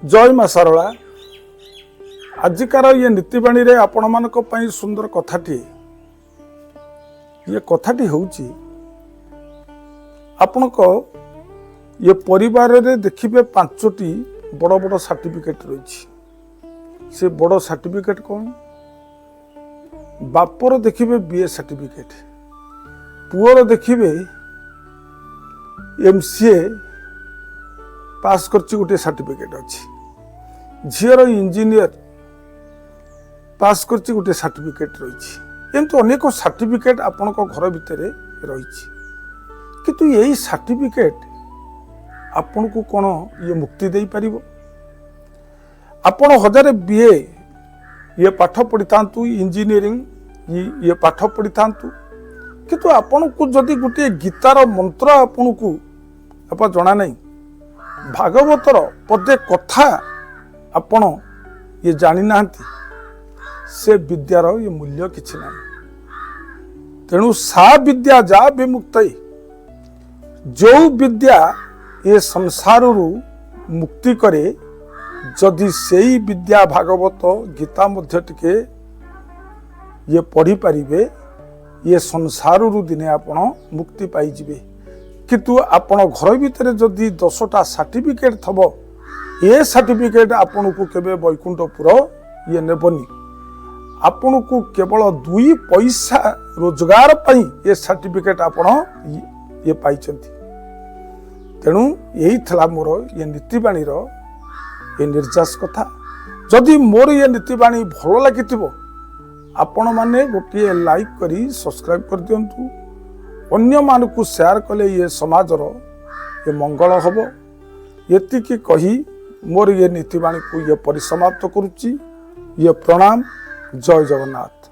जय मां सारला आजिकार ये नीतिवाणी रे आपण मानक पई सुंदर कथाटी ये कथाटी होउची आपण को ये परिवार रे देखिबे 5टी बड़ बड़ सर्टिफिकेट रही से बड़ सर्टिफिकेट कौन बापर देखिबे बीए सर्टिफिकेट पुअर देखिबे एमसीए पास करची गोटे सर्टिफिकेट अच्छी झीर इंजीनियर पास करची गोटे सर्टिफिकेट रही एमती अनेक सर्टिफिकेट आपण घर भितर रही किंतु यही सर्टिफिकेट आपण को कौन ये मुक्ति दे पार आपण 1000 बीए ये पाठ पढ़ी था इंजीनियरिंग ये पाठ पढ़ी था किंतु आपण को जदि गोटे गीतार मंत्र आपण को आप जना नहीं भागवतर पदे कथा आपण ये जानी नाहंती से विद्यार ये मूल्य किछि ना तेणु सा विद्या जा विमुक्त जो विद्या ये संसार मुक्ति करे जदि सेई विद्या भागवत गीता मध्य टिके ये पढ़ी पारिबे ये संसार दिने आपण मुक्ति पाई जिवे किंतु आपण घर भितर जदि 10टा सर्टिफिकेट थब ये सर्टिफिकेट आपण को केबे वैकुंठपुर ये नेबनी आपण को केवल 2 पैसा रोजगार पई ये सर्टिफिकेट आपण ये पाइचंती तेणु यही थला मोर ये नीतिवाणी रो ये निर्जास कथा जदि मोर ये नीतिवाणी भल लगी आपण माने गोटे लाइक करी सब्सक्राइब कर दियंतु अन्य मानकु शेयर कले ये समाजर ये मंगल हब एतिकी कही मोर ये नीतिवाणी को ये परिसमाप्त करुच्ची ये प्रणाम जय जगन्नाथ।